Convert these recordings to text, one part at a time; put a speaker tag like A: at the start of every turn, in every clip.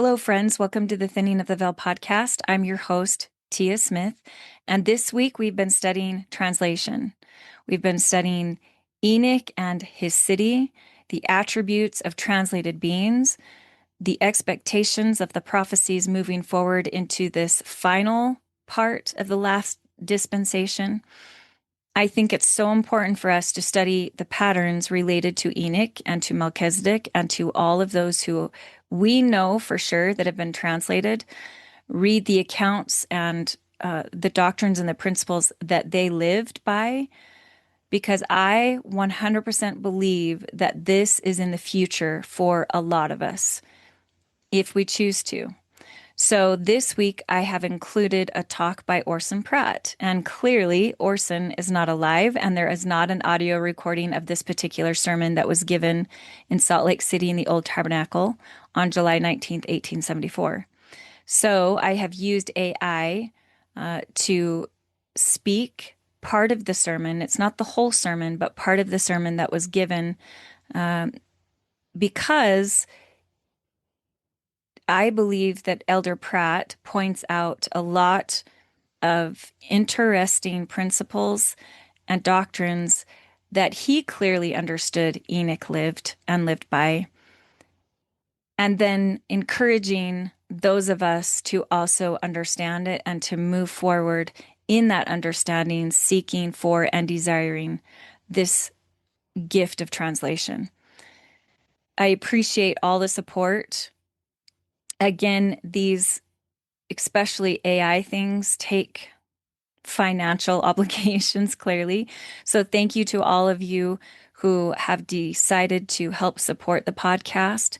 A: Hello, friends. Welcome to the Thinning of the Veil podcast. I'm your host, Tia Smith, and this week we've been studying translation. We've been studying Enoch and his city, the attributes of translated beings, the expectations of the prophecies moving forward into this final part of the last dispensation. I think it's so important for us to study the patterns related to Enoch and to Melchizedek and to all of those who we know for sure that have been translated, read the accounts and the doctrines and the principles that they lived by, because I 100% believe that this is in the future for a lot of us, if we choose to. So this week I have included a talk by Orson Pratt, and clearly Orson is not alive, and there is not an audio recording of this particular sermon that was given in Salt Lake City in the Old Tabernacle on July 19th, 1874. So I have used AI to speak part of the sermon. It's not the whole sermon, but part of the sermon that was given because I believe that Elder Pratt points out a lot of interesting principles and doctrines that he clearly understood Enoch lived by, and then encouraging those of us to also understand it and to move forward in that understanding, seeking for and desiring this gift of translation. I appreciate all the support. Again, these, especially AI things, take financial obligations, clearly. So thank you to all of you who have decided to help support the podcast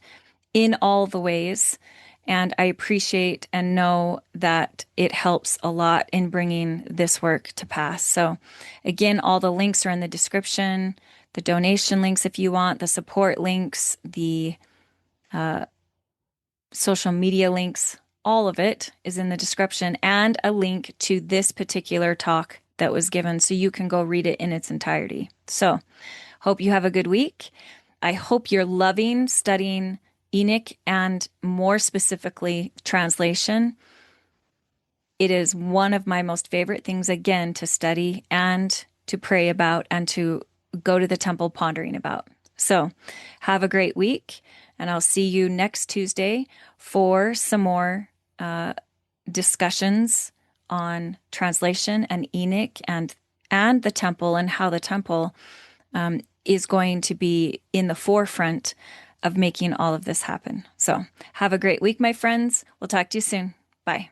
A: in all the ways. And I appreciate and know that it helps a lot in bringing this work to pass. So again, all the links are in the description, the donation links if you want, the support links, the social media links, all of it is in the description, and a link to this particular talk that was given so you can go read it in its entirety. So, hope you have a good week. I hope you're loving studying Enoch and more specifically translation. It is one of my most favorite things, again, to study and to pray about and to go to the temple pondering about. So, have a great week. And I'll see you next Tuesday for some more discussions on translation and Enoch and the temple, and how the temple is going to be in the forefront of making all of this happen. So have a great week, my friends. We'll talk to you soon. Bye.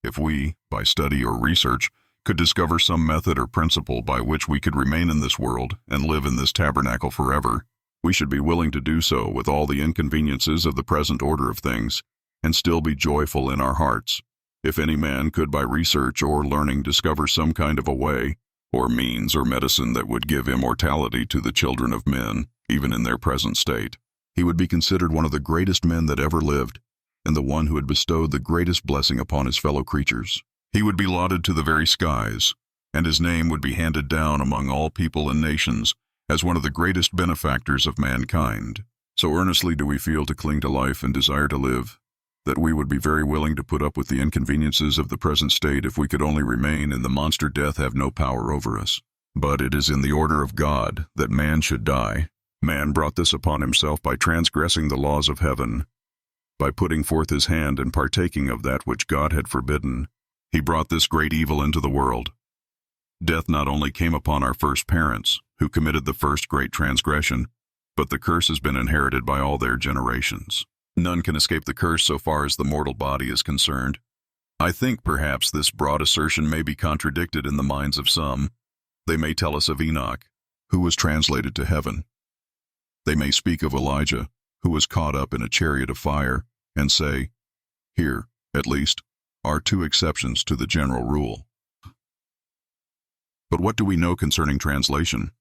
B: If we, by study or research, could discover some method or principle by which we could remain in this world and live in this tabernacle forever, we should be willing to do so with all the inconveniences of the present order of things, and still be joyful in our hearts. If any man could by research or learning discover some kind of a way, or means or medicine that would give immortality to the children of men, even in their present state, he would be considered one of the greatest men that ever lived, and the one who had bestowed the greatest blessing upon his fellow creatures. He would be lauded to the very skies, and his name would be handed down among all people and nations, as one of the greatest benefactors of mankind. So earnestly do we feel to cling to life and desire to live, that we would be very willing to put up with the inconveniences of the present state if we could only remain and the monster death have no power over us. But it is in the order of God that man should die. Man brought this upon himself by transgressing the laws of heaven, by putting forth his hand and partaking of that which God had forbidden. He brought this great evil into the world. Death not only came upon our first parents, who committed the first great transgression, but the curse has been inherited by all their generations. None can escape the curse so far as the mortal body is concerned. I think perhaps this broad assertion may be contradicted in the minds of some. They may tell us of Enoch, who was translated to heaven. They may speak of Elijah, who was caught up in a chariot of fire, and say, here, at least, are two exceptions to the general rule. But what do we know concerning translation?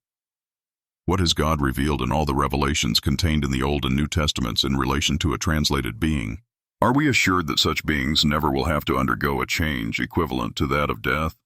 B: What has God revealed in all the revelations contained in the Old and New Testaments in relation to a translated being? Are we assured that such beings never will have to undergo a change equivalent to that of death?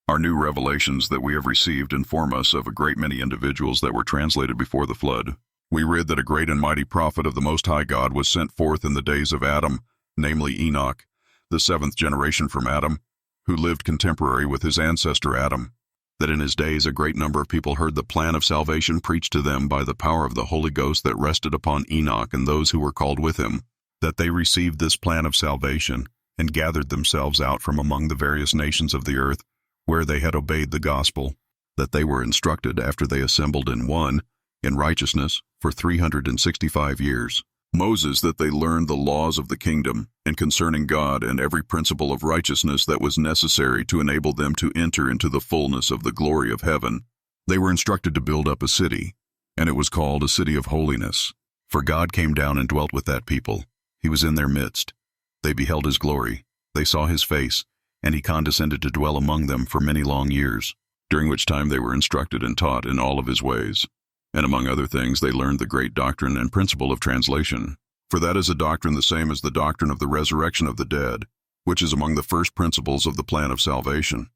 B: Our new revelations that we have received inform us of a great many individuals that were translated before the flood, We read that a great and mighty prophet of the Most High God was sent forth in the days of Adam, namely Enoch, the seventh generation from Adam, who lived contemporary with his ancestor Adam, that in his days a great number of people heard the plan of salvation preached to them by the power of the Holy Ghost that rested upon Enoch and those who were called with him, that they received this plan of salvation and gathered themselves out from among the various nations of the earth where they had obeyed the gospel, that they were instructed after they assembled in righteousness for 365 years. Moses, that they learned the laws of the kingdom, and concerning God and every principle of righteousness that was necessary to enable them to enter into the fullness of the glory of heaven. They were instructed to build up a city, and it was called a city of holiness. For God came down and dwelt with that people. He was in their midst. They beheld his glory. They saw his face, and he condescended to dwell among them for many long years, during which time they were instructed and taught in all of his ways. And among other things, they learned the great doctrine and principle of translation. For that is a doctrine the same as the doctrine of the resurrection of the dead, which is among the first principles of the plan of salvation.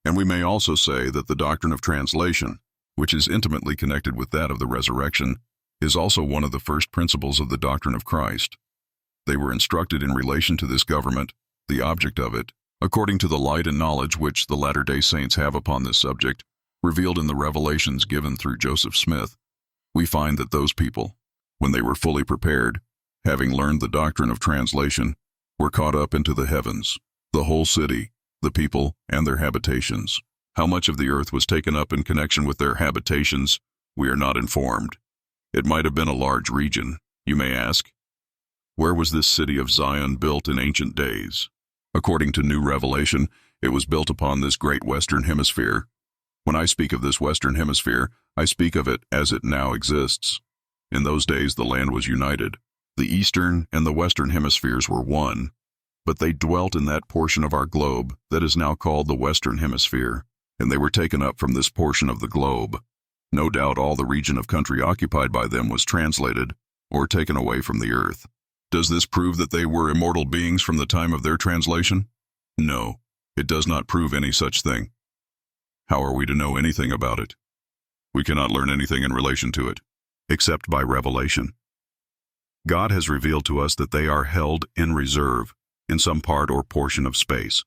B: And we may also say that the doctrine of translation, which is intimately connected with that of the resurrection, is also one of the first principles of the doctrine of Christ. They were instructed in relation to this government, the object of it, according to the light and knowledge which the latter-day saints have upon this subject, revealed in the revelations given through Joseph Smith. We find that those people, when they were fully prepared, having learned the doctrine of translation, were caught up into the heavens, the whole city, the people, and their habitations. How much of the earth was taken up in connection with their habitations, we are not informed. It might have been a large region, you may ask. Where was this city of Zion built in ancient days? According to new revelation, it was built upon this great western hemisphere. When I speak of this western hemisphere, I speak of it as it now exists. In those days the land was united. The eastern and the western hemispheres were one, but they dwelt in that portion of our globe that is now called the western hemisphere, and they were taken up from this portion of the globe. No doubt all the region of country occupied by them was translated or taken away from the earth. Does this prove that they were immortal beings from the time of their translation? No, it does not prove any such thing. How are we to know anything about it? We cannot learn anything in relation to it, except by revelation. God has revealed to us that they are held in reserve in some part or portion of space.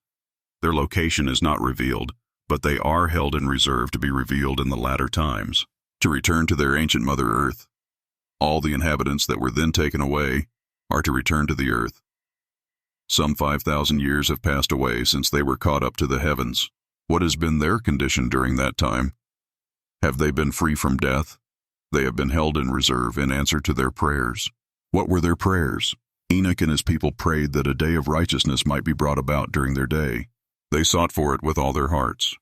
B: Their location is not revealed, but they are held in reserve to be revealed in the latter times, to return to their ancient Mother Earth. All the inhabitants that were then taken away are to return to the earth. Some 5,000 years have passed away since they were caught up to the heavens. What has been their condition during that time? Have they been free from death? They have been held in reserve in answer to their prayers. What were their prayers? Enoch and his people prayed that a day of righteousness might be brought about during their day. They sought for it with all their hearts.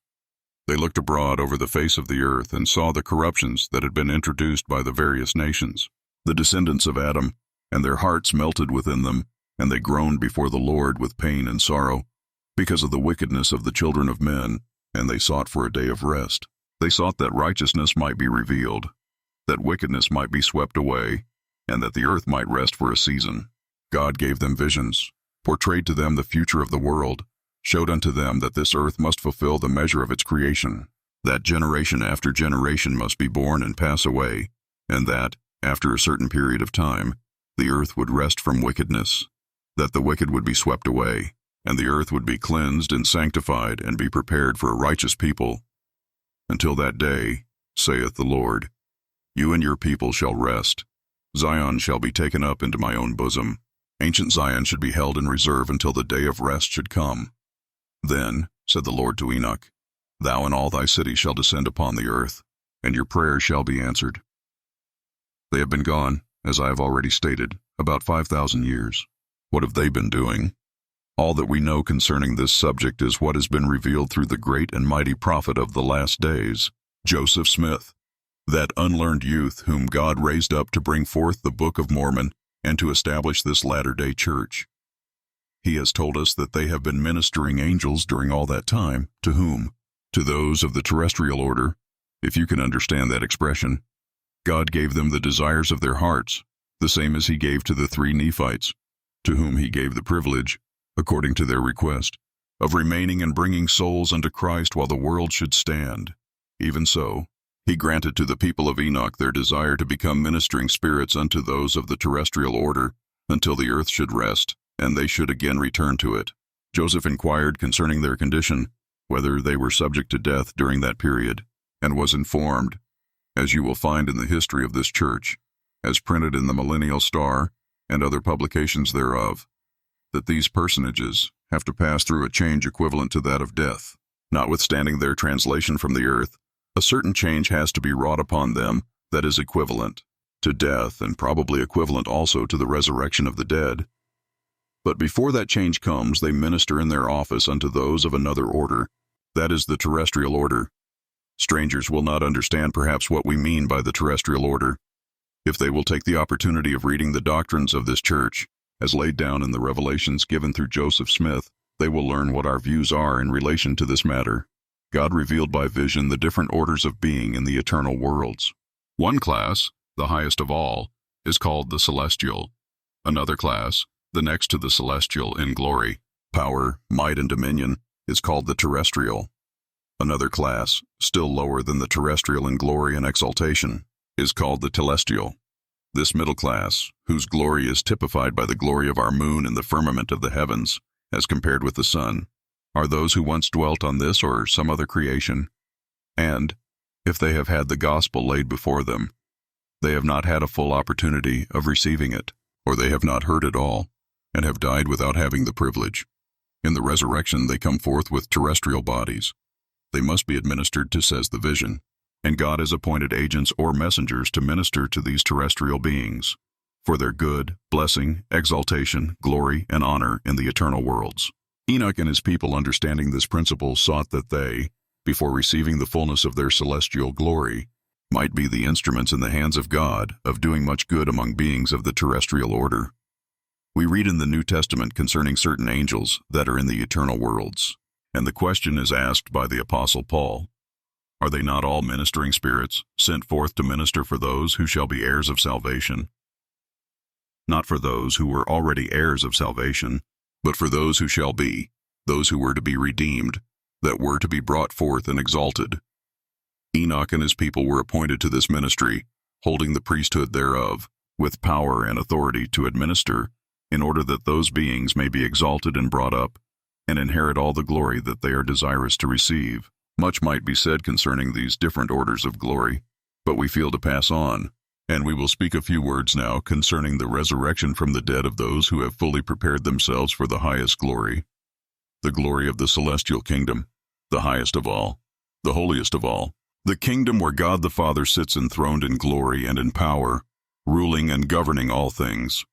B: They looked abroad over the face of the earth and saw the corruptions that had been introduced by the various nations, the descendants of Adam, and their hearts melted within them, and they groaned before the Lord with pain and sorrow, because of the wickedness of the children of men, and they sought for a day of rest. They sought that righteousness might be revealed, that wickedness might be swept away, and that the earth might rest for a season. God gave them visions, portrayed to them the future of the world, showed unto them that this earth must fulfill the measure of its creation, that generation after generation must be born and pass away, and that, after a certain period of time, the earth would rest from wickedness, that the wicked would be swept away, and the earth would be cleansed and sanctified and be prepared for a righteous people. Until that day, saith the Lord, you and your people shall rest. Zion shall be taken up into my own bosom. Ancient Zion should be held in reserve until the day of rest should come. Then, said the Lord to Enoch, thou and all thy cities shall descend upon the earth, and your prayers shall be answered. They have been gone, as I have already stated, about 5,000 years. What have they been doing? All that we know concerning this subject is what has been revealed through the great and mighty prophet of the last days, Joseph Smith, that unlearned youth whom God raised up to bring forth the Book of Mormon and to establish this latter-day church. He has told us that they have been ministering angels during all that time. To whom? To those of the terrestrial order, if you can understand that expression. God gave them the desires of their hearts, the same as he gave to the 3 Nephites, to whom he gave the privilege, according to their request, of remaining and bringing souls unto Christ while the world should stand. Even so, He granted to the people of Enoch their desire to become ministering spirits unto those of the terrestrial order, until the earth should rest, and they should again return to it. Joseph inquired concerning their condition, whether they were subject to death during that period, and was informed, as you will find in the history of this church, as printed in the Millennial Star and other publications thereof, that these personages have to pass through a change equivalent to that of death. Notwithstanding their translation from the earth, a certain change has to be wrought upon them that is equivalent to death, and probably equivalent also to the resurrection of the dead. But before that change comes, they minister in their office unto those of another order, that is the terrestrial order. Strangers will not understand perhaps what we mean by the terrestrial order. If they will take the opportunity of reading the doctrines of this church, as laid down in the revelations given through Joseph Smith, they will learn what our views are in relation to this matter. God revealed by vision the different orders of being in the eternal worlds. One class, the highest of all, is called the Celestial. Another class, the next to the Celestial in glory, power, might, and dominion, is called the Terrestrial. Another class, still lower than the Terrestrial in glory and exaltation, is called the Telestial. This middle class, whose glory is typified by the glory of our moon in the firmament of the heavens, as compared with the sun, are those who once dwelt on this or some other creation, and, if they have had the gospel laid before them, they have not had a full opportunity of receiving it, or they have not heard it all, and have died without having the privilege. In the resurrection they come forth with terrestrial bodies. They must be administered to, says the vision, and God has appointed agents or messengers to minister to these terrestrial beings, for their good, blessing, exaltation, glory, and honor in the eternal worlds. Enoch and his people, understanding this principle, sought that they, before receiving the fullness of their celestial glory, might be the instruments in the hands of God of doing much good among beings of the terrestrial order. We read in the New Testament concerning certain angels that are in the eternal worlds, and the question is asked by the Apostle Paul, are they not all ministering spirits, sent forth to minister for those who shall be heirs of salvation? Not for those who were already heirs of salvation, but for those who shall be, those who were to be redeemed, that were to be brought forth and exalted. Enoch and his people were appointed to this ministry, holding the priesthood thereof, with power and authority to administer, in order that those beings may be exalted and brought up, and inherit all the glory that they are desirous to receive. Much might be said concerning these different orders of glory, but we feel to pass on, and we will speak a few words now concerning the resurrection from the dead of those who have fully prepared themselves for the highest glory. The glory of the celestial kingdom, the highest of all, the holiest of all, the kingdom where God the Father sits enthroned in glory and in power, ruling and governing all things.